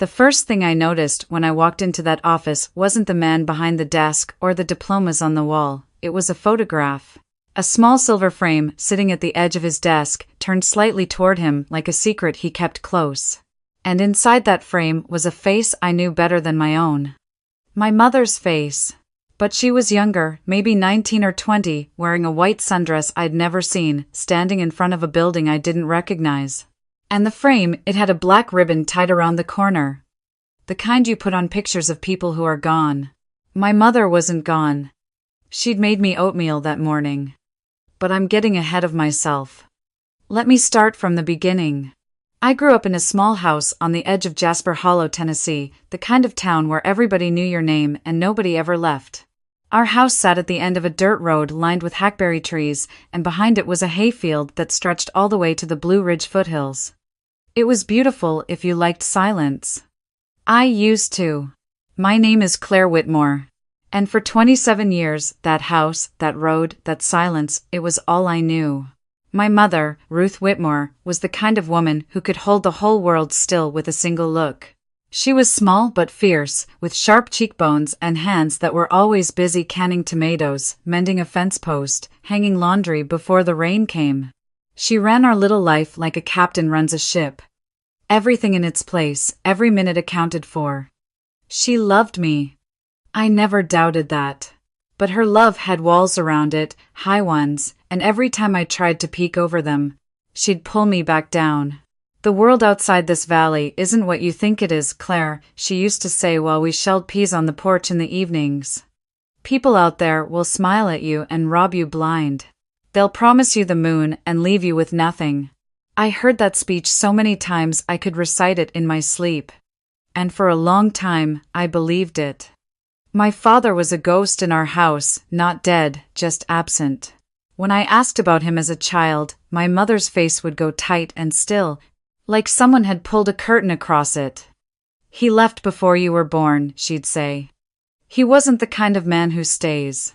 The first thing I noticed when I walked into that office wasn't the man behind the desk or the diplomas on the wall, it was a photograph. A small silver frame sitting at the edge of his desk turned slightly toward him like a secret he kept close. And inside that frame was a face I knew better than my own. My mother's face. But she was younger, maybe 19 or 20, wearing a white sundress I'd never seen, standing in front of a building I didn't recognize. And the frame, it had a black ribbon tied around the corner. The kind you put on pictures of people who are gone. My mother wasn't gone. She'd made me oatmeal that morning. But I'm getting ahead of myself. Let me start from the beginning. I grew up in a small house on the edge of Jasper Hollow, Tennessee, the kind of town where everybody knew your name and nobody ever left. Our house sat at the end of a dirt road lined with hackberry trees, and behind it was a hayfield that stretched all the way to the Blue Ridge foothills. It was beautiful if you liked silence. I used to. My name is Claire Whitmore. And for 27 years, that house, that road, that silence, it was all I knew. My mother, Ruth Whitmore, was the kind of woman who could hold the whole world still with a single look. She was small but fierce, with sharp cheekbones and hands that were always busy canning tomatoes, mending a fence post, hanging laundry before the rain came. She ran our little life like a captain runs a ship. Everything in its place, every minute accounted for. She loved me. I never doubted that. But her love had walls around it, high ones, and every time I tried to peek over them, she'd pull me back down. The world outside this valley isn't what you think it is, Claire, she used to say while we shelled peas on the porch in the evenings. People out there will smile at you and rob you blind. They'll promise you the moon and leave you with nothing. I heard that speech so many times I could recite it in my sleep. And for a long time, I believed it. My father was a ghost in our house, not dead, just absent. When I asked about him as a child, my mother's face would go tight and still, like someone had pulled a curtain across it. He left before you were born, she'd say. He wasn't the kind of man who stays.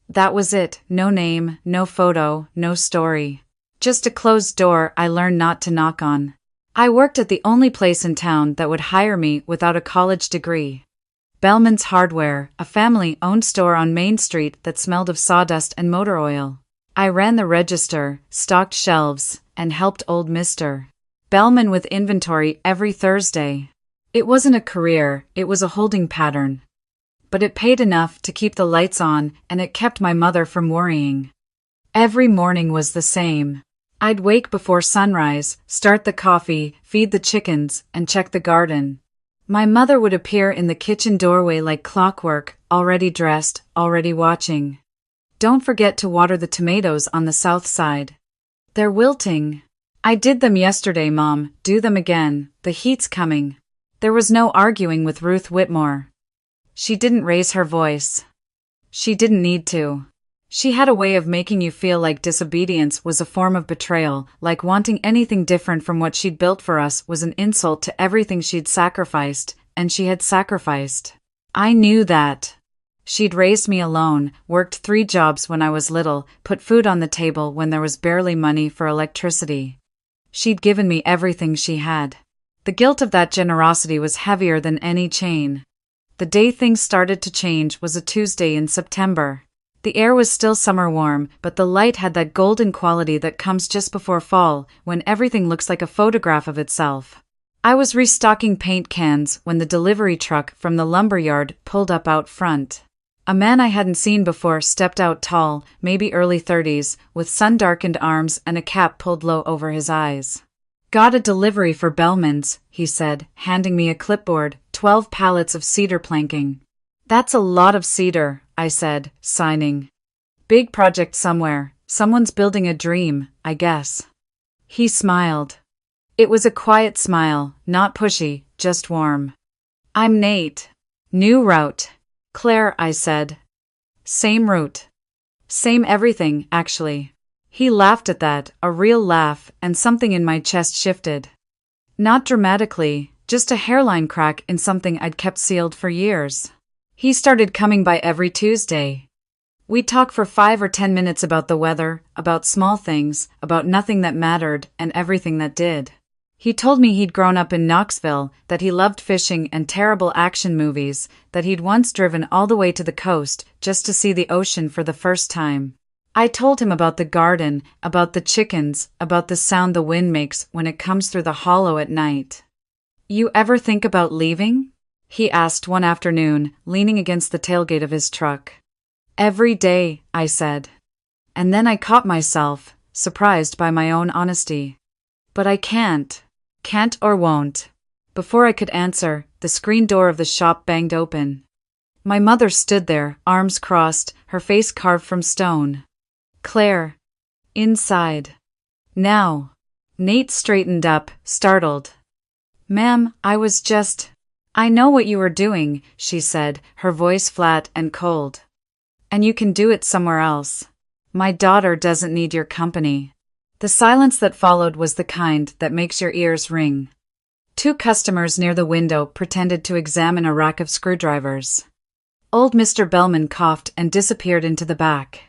That was it, no name, no photo, no story. Just a closed door I learned not to knock on. I worked at the only place in town that would hire me without a college degree. Bellman's Hardware, a family-owned store on Main Street that smelled of sawdust and motor oil. I ran the register, stocked shelves, and helped old Mr. Bellman with inventory every Thursday. It wasn't a career, it was a holding pattern. But it paid enough to keep the lights on, and it kept my mother from worrying. Every morning was the same. I'd wake before sunrise, start the coffee, feed the chickens, and check the garden. My mother would appear in the kitchen doorway like clockwork, already dressed, already watching. Don't forget to water the tomatoes on the south side. They're wilting. I did them yesterday, Mom, do them again, the heat's coming. There was no arguing with Ruth Whitmore. She didn't raise her voice. She didn't need to. She had a way of making you feel like disobedience was a form of betrayal, like wanting anything different from what she'd built for us was an insult to everything she'd sacrificed, and she had sacrificed. I knew that. She'd raised me alone, worked 3 jobs when I was little, put food on the table when there was barely money for electricity. She'd given me everything she had. The guilt of that generosity was heavier than any chain. The day things started to change was a Tuesday in September. The air was still summer warm, but the light had that golden quality that comes just before fall, when everything looks like a photograph of itself. I was restocking paint cans when the delivery truck from the lumberyard pulled up out front. A man I hadn't seen before stepped out tall, maybe early 30s, with sun-darkened arms and a cap pulled low over his eyes. "Got a delivery for Bellman's," he said, handing me a clipboard, 12 pallets of cedar planking. "That's a lot of cedar," I said, signing. "Big project somewhere. Someone's building a dream, I guess." He smiled. It was a quiet smile, not pushy, just warm. "I'm Nate. New route." "Claire," I said. "Same route. Same everything, actually." He laughed at that, a real laugh, and something in my chest shifted. Not dramatically, just a hairline crack in something I'd kept sealed for years. He started coming by every Tuesday. We'd talk for 5 or 10 minutes about the weather, about small things, about nothing that mattered and everything that did. He told me he'd grown up in Knoxville, that he loved fishing and terrible action movies, that he'd once driven all the way to the coast just to see the ocean for the first time. I told him about the garden, about the chickens, about the sound the wind makes when it comes through the hollow at night. "You ever think about leaving?" he asked one afternoon, leaning against the tailgate of his truck. "Every day," I said. And then I caught myself, surprised by my own honesty. "But I can't or won't." Before I could answer, the screen door of the shop banged open. My mother stood there, arms crossed, her face carved from stone. "Claire." "Inside." "Now." Nate straightened up, startled. "Ma'am, I know what you were doing," she said, her voice flat and cold. "And you can do it somewhere else. My daughter doesn't need your company." The silence that followed was the kind that makes your ears ring. 2 customers near the window pretended to examine a rack of screwdrivers. Old Mr. Bellman coughed and disappeared into the back.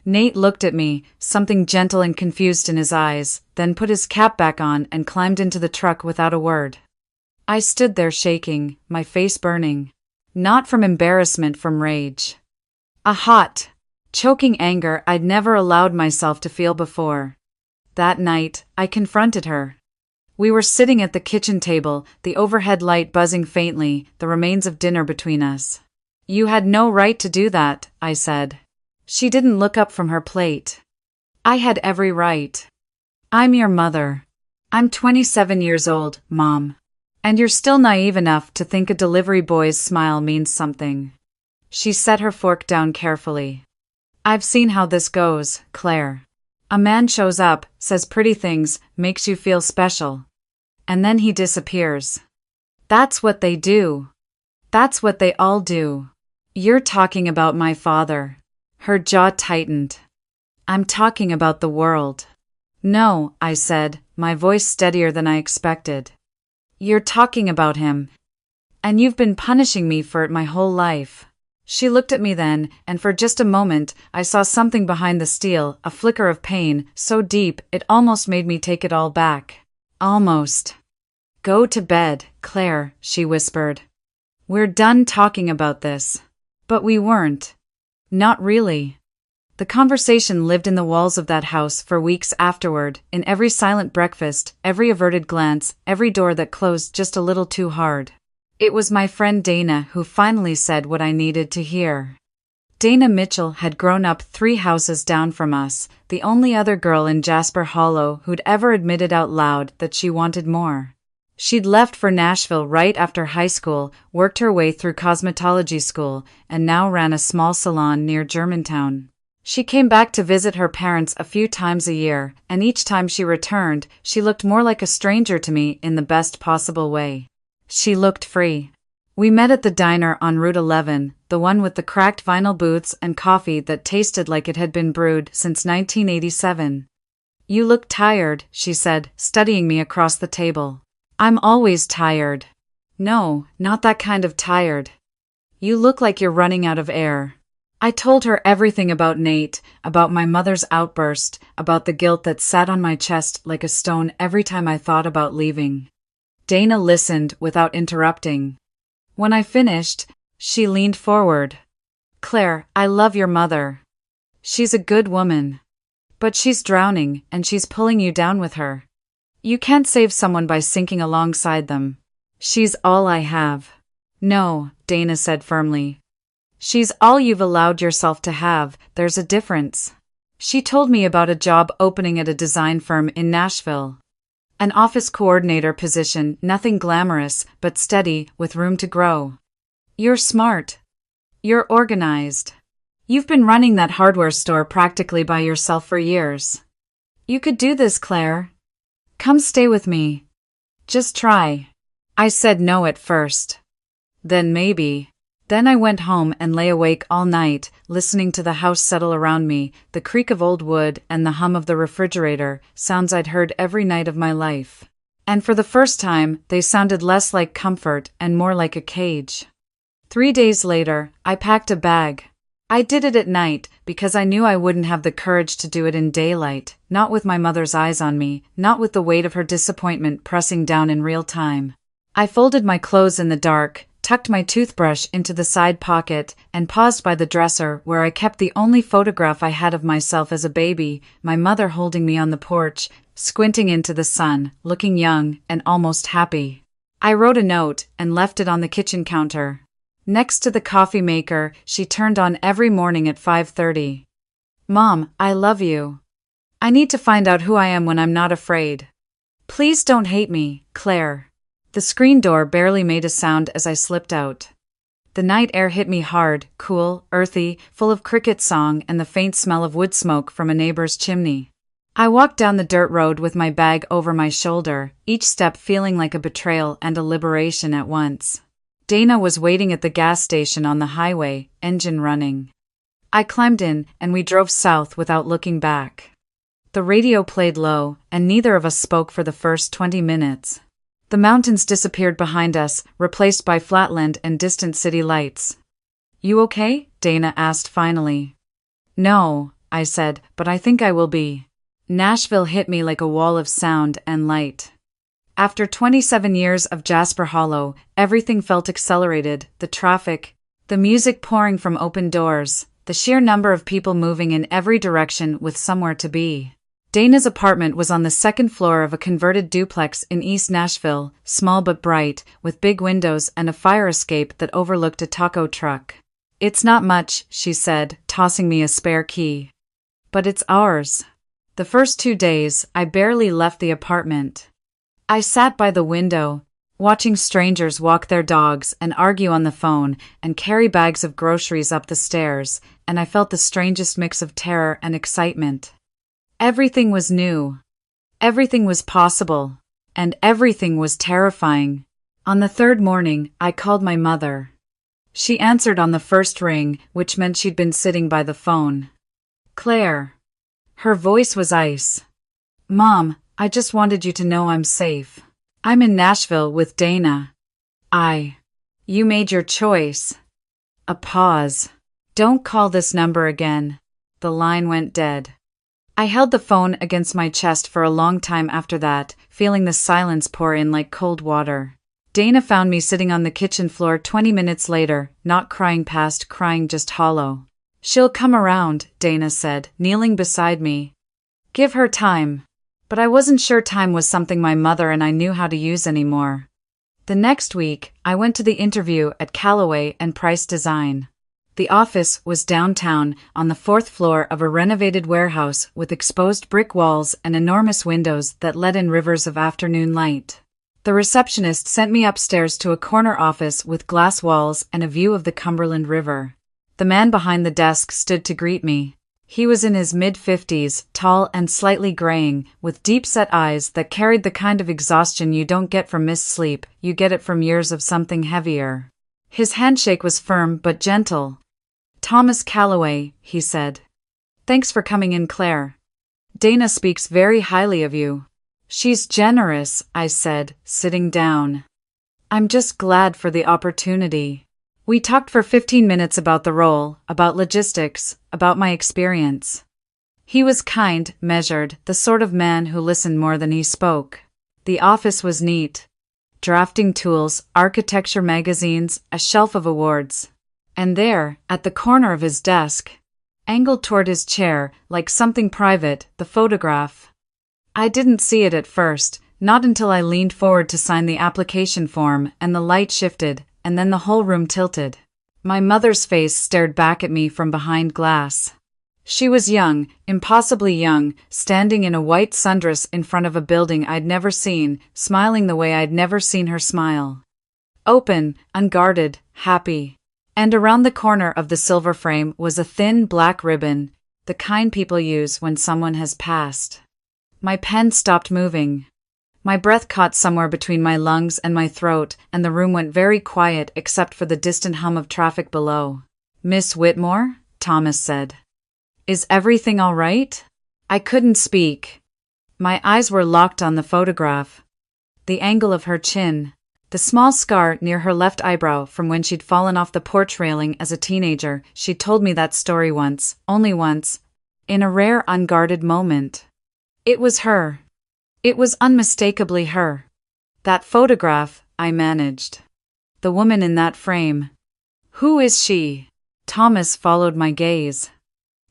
Nate looked at me, something gentle and confused in his eyes, then put his cap back on and climbed into the truck without a word. I stood there shaking, my face burning. Not from embarrassment, from rage. A hot, choking anger I'd never allowed myself to feel before. That night, I confronted her. We were sitting at the kitchen table, the overhead light buzzing faintly, the remains of dinner between us. "You had no right to do that," I said. She didn't look up from her plate. "I had every right. I'm your mother. I'm 27 years old, Mom. And you're still naive enough to think a delivery boy's smile means something." She set her fork down carefully. "I've seen how this goes, Claire. A man shows up, says pretty things, makes you feel special. And then he disappears. That's what they do. That's what they all do. You're talking about my father." Her jaw tightened. "I'm talking about the world." "No," I said, my voice steadier than I expected. "You're talking about him. And you've been punishing me for it my whole life." She looked at me then, and for just a moment, I saw something behind the steel, a flicker of pain, so deep it almost made me take it all back. Almost. "Go to bed, Claire," she whispered. "We're done talking about this." But we weren't. Not really. The conversation lived in the walls of that house for weeks afterward, in every silent breakfast, every averted glance, every door that closed just a little too hard. It was my friend Dana who finally said what I needed to hear. Dana Mitchell had grown up 3 houses down from us, the only other girl in Jasper Hollow who'd ever admitted out loud that she wanted more. She'd left for Nashville right after high school, worked her way through cosmetology school, and now ran a small salon near Germantown. She came back to visit her parents a few times a year, and each time she returned, she looked more like a stranger to me in the best possible way. She looked free. We met at the diner on Route 11, the one with the cracked vinyl booths and coffee that tasted like it had been brewed since 1987. "You look tired," she said, studying me across the table. "I'm always tired." "No, not that kind of tired. You look like you're running out of air." I told her everything about Nate, about my mother's outburst, about the guilt that sat on my chest like a stone every time I thought about leaving. Dana listened without interrupting. When I finished, she leaned forward. "Claire, I love your mother. She's a good woman. But she's drowning, and she's pulling you down with her. You can't save someone by sinking alongside them. She's all I have." "No," Dana said firmly. "She's all you've allowed yourself to have, there's a difference." She told me about a job opening at a design firm in Nashville. An office coordinator position, nothing glamorous, but steady, with room to grow. "You're smart. You're organized. You've been running that hardware store practically by yourself for years. You could do this, Claire. Come stay with me. Just try." I said no at first. Then maybe. Then I went home and lay awake all night, listening to the house settle around me, the creak of old wood and the hum of the refrigerator, sounds I'd heard every night of my life. And for the first time, they sounded less like comfort and more like a cage. 3 days later, I packed a bag. I did it at night because I knew I wouldn't have the courage to do it in daylight, not with my mother's eyes on me, not with the weight of her disappointment pressing down in real time. I folded my clothes in the dark, tucked my toothbrush into the side pocket, and paused by the dresser where I kept the only photograph I had of myself as a baby, my mother holding me on the porch, squinting into the sun, looking young and almost happy. I wrote a note and left it on the kitchen counter. Next to the coffee maker she turned on every morning at 5:30. Mom, I love you. I need to find out who I am when I'm not afraid. Please don't hate me, Claire. The screen door barely made a sound as I slipped out. The night air hit me hard, cool, earthy, full of cricket song and the faint smell of wood smoke from a neighbor's chimney. I walked down the dirt road with my bag over my shoulder, each step feeling like a betrayal and a liberation at once. Dana was waiting at the gas station on the highway, engine running. I climbed in, and we drove south without looking back. The radio played low, and neither of us spoke for the first 20 minutes. The mountains disappeared behind us, replaced by flatland and distant city lights. You okay? Dana asked finally. No, I said, but I think I will be. Nashville hit me like a wall of sound and light. After 27 years of Jasper Hollow, everything felt accelerated, the traffic, the music pouring from open doors, the sheer number of people moving in every direction with somewhere to be. Dana's apartment was on the second floor of a converted duplex in East Nashville, small but bright, with big windows and a fire escape that overlooked a taco truck. It's not much, she said, tossing me a spare key. But it's ours. The first 2 days, I barely left the apartment. I sat by the window, watching strangers walk their dogs and argue on the phone and carry bags of groceries up the stairs, and I felt the strangest mix of terror and excitement. Everything was new. Everything was possible. And everything was terrifying. On the third morning, I called my mother. She answered on the first ring, which meant she'd been sitting by the phone. Claire. Her voice was ice. Mom, I just wanted you to know I'm safe. I'm in Nashville with Dana. You made your choice. A pause. Don't call this number again. The line went dead. I held the phone against my chest for a long time after that, feeling the silence pour in like cold water. Dana found me sitting on the kitchen floor 20 minutes later, not crying past crying, just hollow. She'll come around, Dana said, kneeling beside me. Give her time. But I wasn't sure time was something my mother and I knew how to use anymore. The next week, I went to the interview at Callaway and Price Design. The office was downtown, on the 4th floor of a renovated warehouse with exposed brick walls and enormous windows that let in rivers of afternoon light. The receptionist sent me upstairs to a corner office with glass walls and a view of the Cumberland River. The man behind the desk stood to greet me. He was in his mid-50s, tall and slightly graying, with deep-set eyes that carried the kind of exhaustion you don't get from missed sleep, you get it from years of something heavier. His handshake was firm but gentle. Thomas Callaway, he said. Thanks for coming in, Claire. Dana speaks very highly of you. She's generous, I said, sitting down. I'm just glad for the opportunity. We talked for 15 minutes about the role, about logistics, about my experience. He was kind, measured, the sort of man who listened more than he spoke. The office was neat. Drafting tools, architecture magazines, a shelf of awards. And there, at the corner of his desk, angled toward his chair, like something private, the photograph. I didn't see it at first, not until I leaned forward to sign the application form and the light shifted, and then the whole room tilted. My mother's face stared back at me from behind glass. She was young, impossibly young, standing in a white sundress in front of a building I'd never seen, smiling the way I'd never seen her smile. Open, unguarded, happy. And around the corner of the silver frame was a thin black ribbon, the kind people use when someone has passed. My pen stopped moving. My breath caught somewhere between my lungs and my throat, and the room went very quiet except for the distant hum of traffic below. Miss Whitmore? Thomas said. Is everything all right? I couldn't speak. My eyes were locked on the photograph. The angle of her chin. The small scar near her left eyebrow from when she'd fallen off the porch railing as a teenager. She'd told me that story once, only once, in a rare unguarded moment. It was her. It was unmistakably her. That photograph, I managed. The woman in that frame. Who is she? Thomas followed my gaze.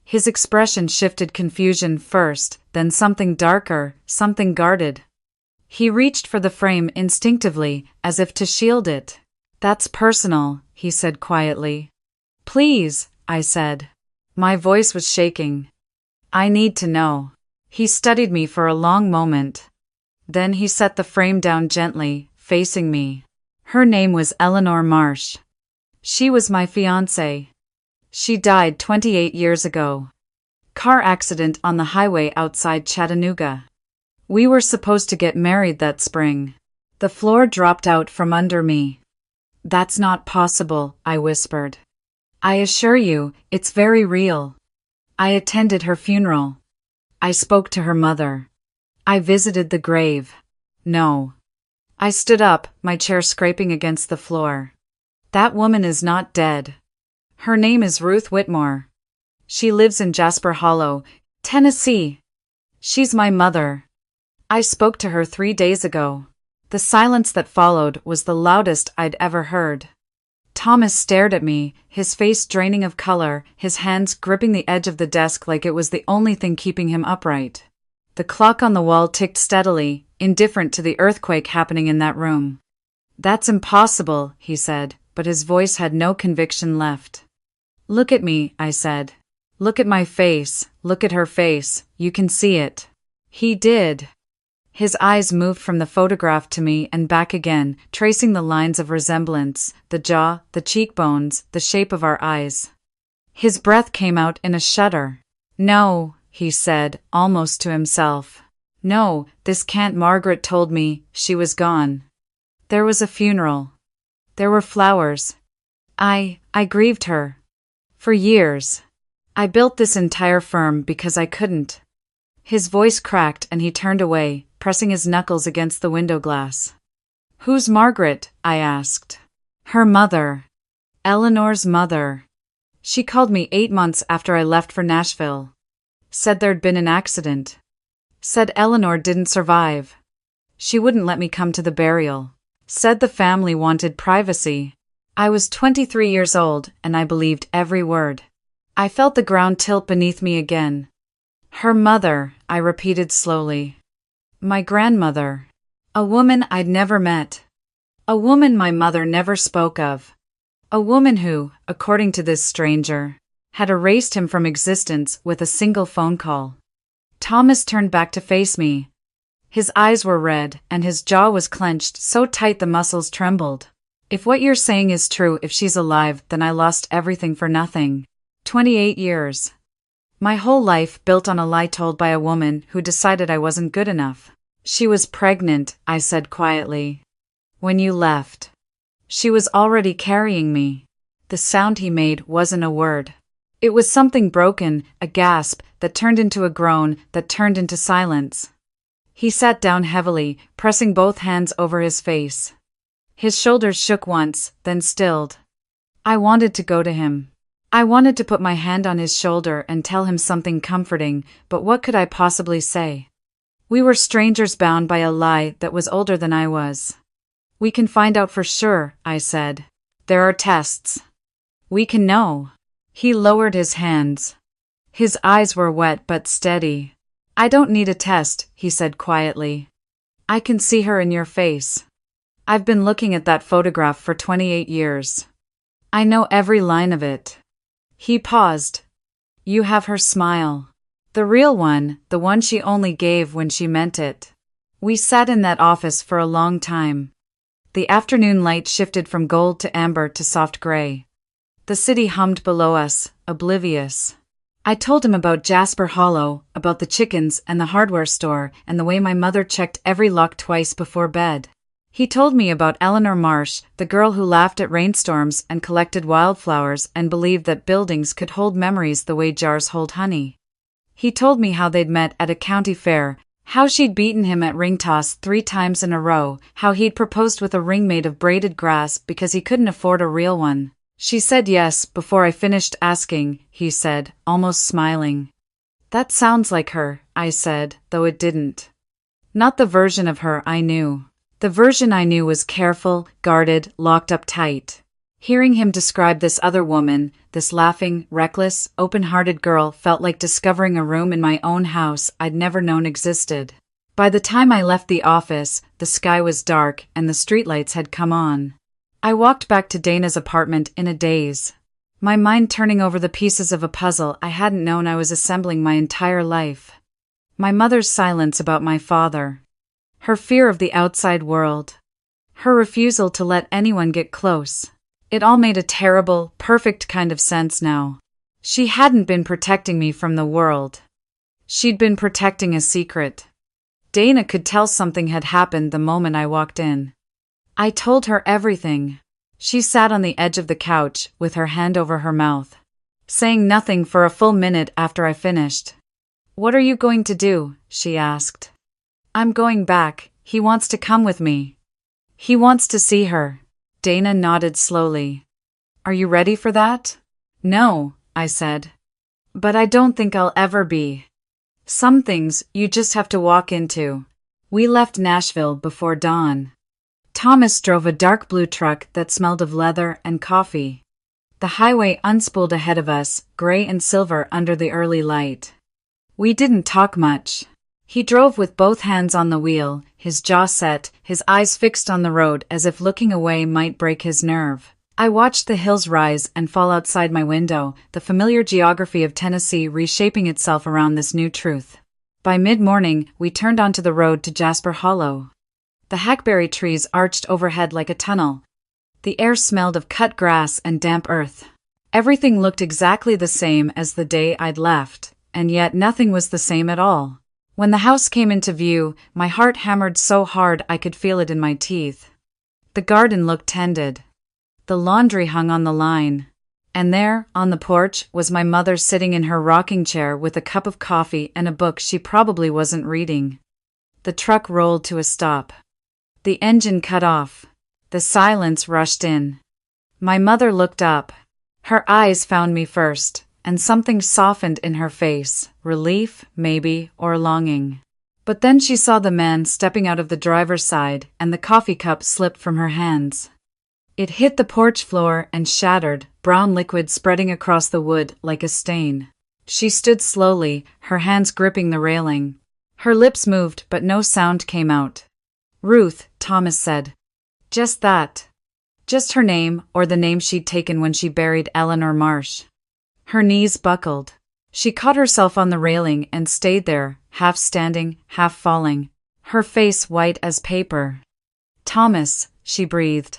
His expression shifted, confusion first, then something darker, something guarded. He reached for the frame instinctively, as if to shield it. That's personal, he said quietly. Please, I said. My voice was shaking. I need to know. He studied me for a long moment. Then he set the frame down gently, facing me. Her name was Eleanor Marsh. She was my fiancée. She died 28 years ago. Car accident on the highway outside Chattanooga. We were supposed to get married that spring. The floor dropped out from under me. That's not possible, I whispered. I assure you, it's very real. I attended her funeral. I spoke to her mother. I visited the grave. No. I stood up, my chair scraping against the floor. That woman is not dead. Her name is Ruth Whitmore. She lives in Jasper Hollow, Tennessee. She's my mother. I spoke to her 3 days ago. The silence that followed was the loudest I'd ever heard. Thomas stared at me, his face draining of color, his hands gripping the edge of the desk like it was the only thing keeping him upright. The clock on the wall ticked steadily, indifferent to the earthquake happening in that room. That's impossible, he said, but his voice had no conviction left. Look at me, I said. Look at my face, look at her face, you can see it. He did. His eyes moved from the photograph to me and back again, tracing the lines of resemblance, the jaw, the cheekbones, the shape of our eyes. His breath came out in a shudder. No, he said, almost to himself. No, this can't. Margaret told me, she was gone. There was a funeral. There were flowers. I grieved her. For years. I built this entire firm because I couldn't. His voice cracked and he turned away, pressing his knuckles against the window glass. Who's Margaret? I asked. Her mother. Eleanor's mother. She called me 8 months after I left for Nashville. Said there'd been an accident. Said Eleanor didn't survive. She wouldn't let me come to the burial. Said the family wanted privacy. I was 23 years old, and I believed every word. I felt the ground tilt beneath me again. Her mother, I repeated slowly. My grandmother. A woman I'd never met. A woman my mother never spoke of. A woman who, according to this stranger, had erased him from existence with a single phone call. Thomas turned back to face me. His eyes were red, and his jaw was clenched so tight the muscles trembled. If what you're saying is true, if she's alive, then I lost everything for nothing. 28 years. My whole life built on a lie told by a woman who decided I wasn't good enough. She was pregnant, I said quietly. When you left. She was already carrying me. The sound he made wasn't a word. It was something broken, a gasp, that turned into a groan, that turned into silence. He sat down heavily, pressing both hands over his face. His shoulders shook once, then stilled. I wanted to go to him. I wanted to put my hand on his shoulder and tell him something comforting, but what could I possibly say? We were strangers bound by a lie that was older than I was. We can find out for sure, I said. There are tests. We can know. He lowered his hands. His eyes were wet but steady. I don't need a test, he said quietly. I can see her in your face. I've been looking at that photograph for 28 years. I know every line of it. He paused. You have her smile. The real one, the one she only gave when she meant it. We sat in that office for a long time. The afternoon light shifted from gold to amber to soft gray. The city hummed below us, oblivious. I told him about Jasper Hollow, about the chickens and the hardware store, and the way my mother checked every lock twice before bed. He told me about Eleanor Marsh, the girl who laughed at rainstorms and collected wildflowers and believed that buildings could hold memories the way jars hold honey. He told me how they'd met at a county fair, How she'd beaten him at ring toss 3 times in a row, how he'd proposed with a ring made of braided grass because he couldn't afford a real one. She said yes before I finished asking, he said, almost smiling. That sounds like her, I said, though it didn't. Not the version of her I knew. The version I knew was careful, guarded, locked up tight. Hearing him describe this other woman, this laughing, reckless, open-hearted girl, felt like discovering a room in my own house I'd never known existed. By the time I left the office, the sky was dark and the streetlights had come on. I walked back to Dana's apartment in a daze, my mind turning over the pieces of a puzzle I hadn't known I was assembling my entire life. My mother's silence about my father. Her fear of the outside world. Her refusal to let anyone get close. It all made a terrible, perfect kind of sense now. She hadn't been protecting me from the world. She'd been protecting a secret. Dana could tell something had happened the moment I walked in. I told her everything. She sat on the edge of the couch, with her hand over her mouth, saying nothing for a full minute after I finished. "What are you going to do?" she asked. "I'm going back. He wants to come with me. He wants to see her." Dana nodded slowly. "Are you ready for that?" "No," I said. "But I don't think I'll ever be. Some things you just have to walk into." We left Nashville before dawn. Thomas drove a dark blue truck that smelled of leather and coffee. The highway unspooled ahead of us, gray and silver under the early light. We didn't talk much. He drove with both hands on the wheel, his jaw set, his eyes fixed on the road as if looking away might break his nerve. I watched the hills rise and fall outside my window, the familiar geography of Tennessee reshaping itself around this new truth. By mid-morning, we turned onto the road to Jasper Hollow. The hackberry trees arched overhead like a tunnel. The air smelled of cut grass and damp earth. Everything looked exactly the same as the day I'd left, and yet nothing was the same at all. When the house came into view, my heart hammered so hard I could feel it in my teeth. The garden looked tended. The laundry hung on the line. And there, on the porch, was my mother sitting in her rocking chair with a cup of coffee and a book she probably wasn't reading. The truck rolled to a stop. The engine cut off. The silence rushed in. My mother looked up. Her eyes found me first, and something softened in her face, relief, maybe, or longing. But then she saw the man stepping out of the driver's side, and the coffee cup slipped from her hands. It hit the porch floor and shattered, brown liquid spreading across the wood like a stain. She stood slowly, her hands gripping the railing. Her lips moved, but no sound came out. "Ruth," Thomas said. Just that. Just her name, or the name she'd taken when she buried Eleanor Marsh. Her knees buckled. She caught herself on the railing and stayed there, half standing, half falling, her face white as paper. "Thomas," she breathed.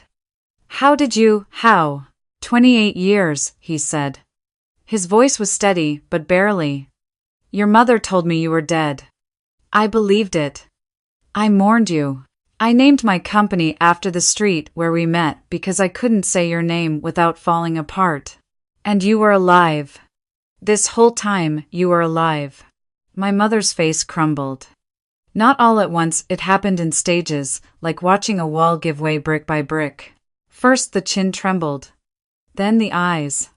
How? 28 years, he said. His voice was steady, but barely. "Your mother told me you were dead. I believed it. I mourned you. I named my company after the street where we met because I couldn't say your name without falling apart. And you were alive. This whole time, you were alive." My mother's face crumbled. Not all at once, it happened in stages, like watching a wall give way brick by brick. First the chin trembled. Then the eyes.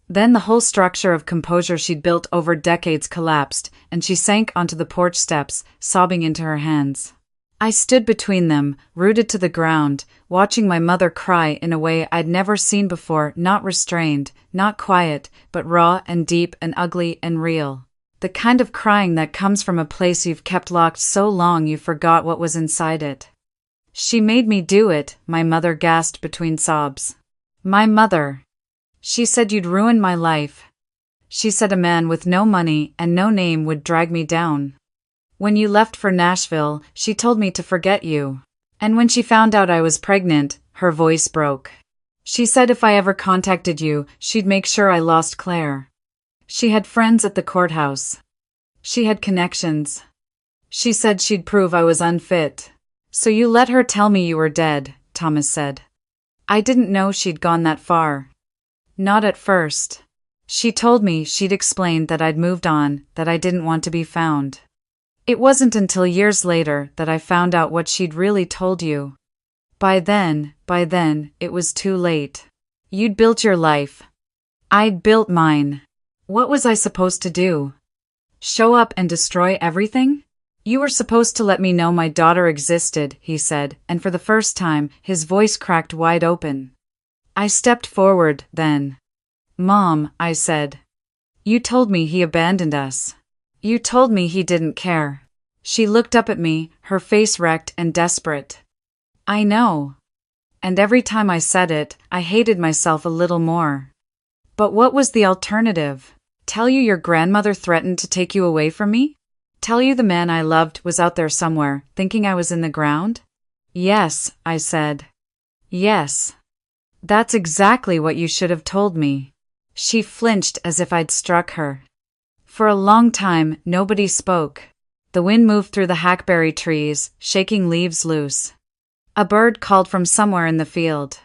Then the whole structure of composure she'd built over decades collapsed, and she sank onto the porch steps, sobbing into her hands. I stood between them, rooted to the ground, watching my mother cry in a way I'd never seen before, not restrained, not quiet, but raw and deep and ugly and real. The kind of crying that comes from a place you've kept locked so long you forgot what was inside it. "She made me do it," my mother gasped between sobs. "My mother. She said you'd ruin my life. She said a man with no money and no name would drag me down. When you left for Nashville, she told me to forget you. And when she found out I was pregnant," her voice broke. "She said if I ever contacted you, she'd make sure I lost Claire. She had friends at the courthouse. She had connections. She said she'd prove I was unfit. So you let her tell me you were dead," Thomas said. "I didn't know she'd gone that far. Not at first. She told me she'd explained that I'd moved on, that I didn't want to be found. It wasn't until years later that I found out what she'd really told you. By then, it was too late. You'd built your life. I'd built mine. What was I supposed to do? Show up and destroy everything? You were supposed to let me know my daughter existed, he said, and for the first time, his voice cracked wide open. I stepped forward, then. Mom, I said. You told me he abandoned us. You told me he didn't care. She looked up at me, her face wrecked and desperate. I know. And every time I said it, I hated myself a little more. But what was the alternative? Tell you your grandmother threatened to take you away from me? Tell you the man I loved was out there somewhere, thinking I was in the ground? Yes, I said. Yes. That's exactly what you should have told me. She flinched as if I'd struck her. For a long time, nobody spoke. The wind moved through the hackberry trees, shaking leaves loose. A bird called from somewhere in the field.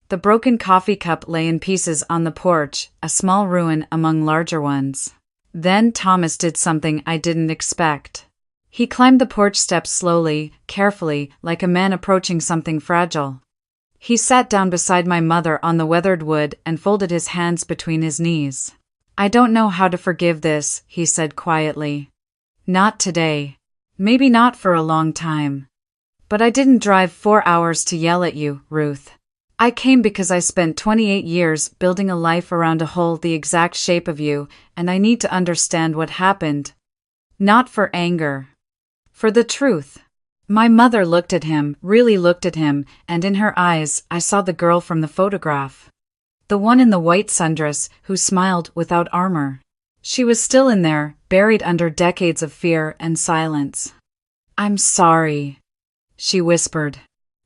The broken coffee cup lay in pieces on the porch, a small ruin among larger ones. Then Thomas did something I didn't expect. He climbed the porch steps slowly, carefully, like a man approaching something fragile. He sat down beside my mother on the weathered wood and folded his hands between his knees. I don't know how to forgive this, he said quietly. Not today. Maybe not for a long time. But I didn't drive 4 hours to yell at you, Ruth. I came because I spent 28 years building a life around a hole the exact shape of you, and I need to understand what happened. Not for anger. For the truth. My mother looked at him, really looked at him, and in her eyes I saw the girl from the photograph. The one in the white sundress, who smiled without armor. She was still in there, buried under decades of fear and silence. I'm sorry, she whispered.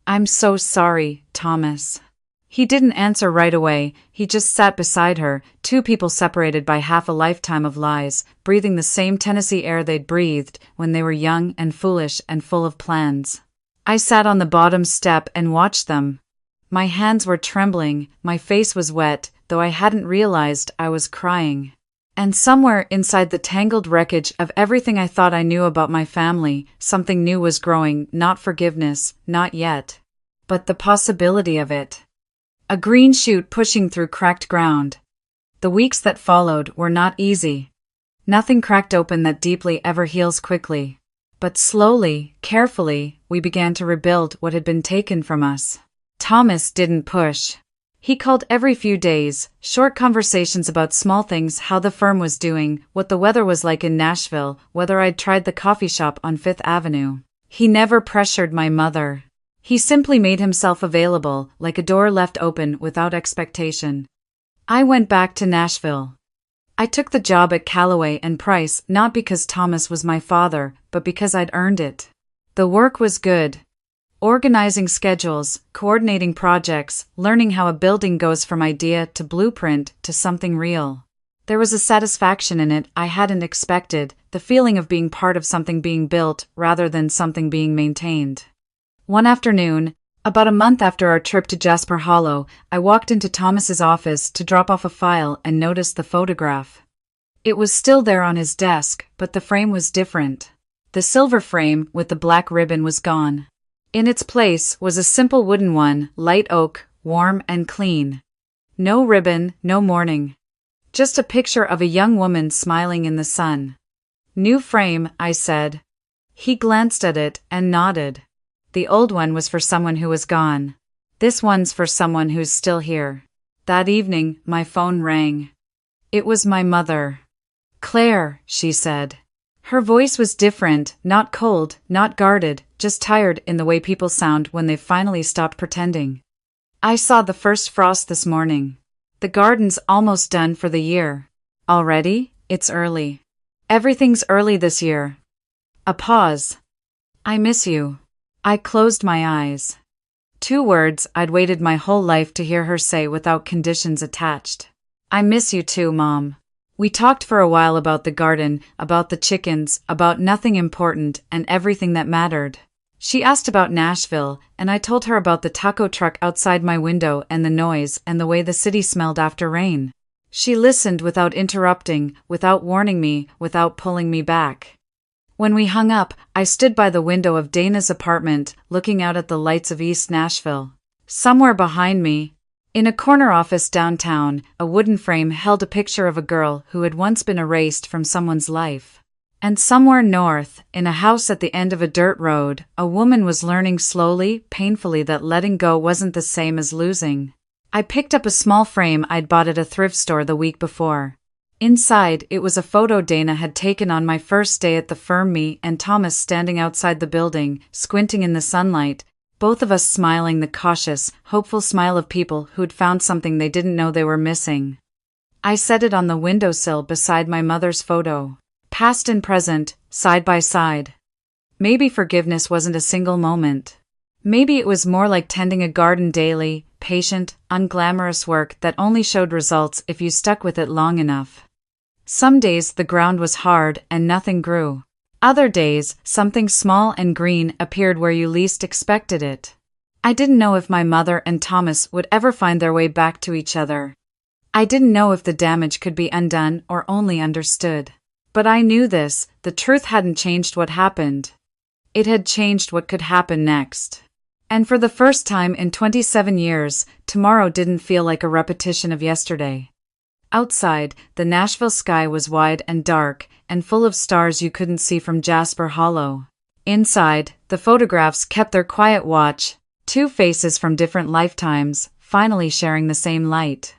I'm so sorry, Thomas. He didn't answer right away, he just sat beside her, two people separated by half a lifetime of lies, breathing the same Tennessee air they'd breathed when they were young and foolish and full of plans. I sat on the bottom step and watched them. My hands were trembling, my face was wet, though I hadn't realized I was crying. And somewhere inside the tangled wreckage of everything I thought I knew about my family, something new was growing, not forgiveness, not yet. But the possibility of it. A green shoot pushing through cracked ground. The weeks that followed were not easy. Nothing cracked open that deeply ever heals quickly. But slowly, carefully, we began to rebuild what had been taken from us. Thomas didn't push. He called every few days, short conversations about small things, how the firm was doing, what the weather was like in Nashville, whether I'd tried the coffee shop on Fifth Avenue. He never pressured my mother. He simply made himself available, like a door left open without expectation. I went back to Nashville. I took the job at Callaway and Price not because Thomas was my father, but because I'd earned it. The work was good. Organizing schedules, coordinating projects, learning how a building goes from idea to blueprint to something real. There was a satisfaction in it I hadn't expected, the feeling of being part of something being built rather than something being maintained. One afternoon, about a month after our trip to Jasper Hollow, I walked into Thomas's office to drop off a file and noticed the photograph. It was still there on his desk, but the frame was different. The silver frame with the black ribbon was gone. In its place was a simple wooden one, light oak, warm and clean. No ribbon, no mourning. Just a picture of a young woman smiling in the sun. New frame, I said. He glanced at it and nodded. The old one was for someone who was gone. This one's for someone who's still here. That evening, my phone rang. It was my mother. Claire, she said. Her voice was different, not cold, not guarded, just tired in the way people sound when they've finally stopped pretending. I saw the first frost this morning. The garden's almost done for the year. Already? It's early. Everything's early this year. A pause. I miss you. I closed my eyes. 2 words I'd waited my whole life to hear her say without conditions attached. I miss you too, Mom. We talked for a while about the garden, about the chickens, about nothing important and everything that mattered. She asked about Nashville, and I told her about the taco truck outside my window and the noise and the way the city smelled after rain. She listened without interrupting, without warning me, without pulling me back. When we hung up, I stood by the window of Dana's apartment, looking out at the lights of East Nashville. Somewhere behind me, in a corner office downtown, a wooden frame held a picture of a girl who had once been erased from someone's life. And somewhere north, in a house at the end of a dirt road, a woman was learning slowly, painfully that letting go wasn't the same as losing. I picked up a small frame I'd bought at a thrift store the week before. Inside, it was a photo Dana had taken on my first day at the firm, me and Thomas standing outside the building, squinting in the sunlight, both of us smiling the cautious, hopeful smile of people who'd found something they didn't know they were missing. I set it on the windowsill beside my mother's photo. Past and present, side by side. Maybe forgiveness wasn't a single moment. Maybe it was more like tending a garden daily, patient, unglamorous work that only showed results if you stuck with it long enough. Some days the ground was hard and nothing grew. Other days, something small and green appeared where you least expected it. I didn't know if my mother and Thomas would ever find their way back to each other. I didn't know if the damage could be undone or only understood. But I knew this, the truth hadn't changed what happened. It had changed what could happen next. And for the first time in 27 years, tomorrow didn't feel like a repetition of yesterday. Outside, the Nashville sky was wide and dark, and full of stars you couldn't see from Jasper Hollow. Inside, the photographs kept their quiet watch, two faces from different lifetimes, finally sharing the same light.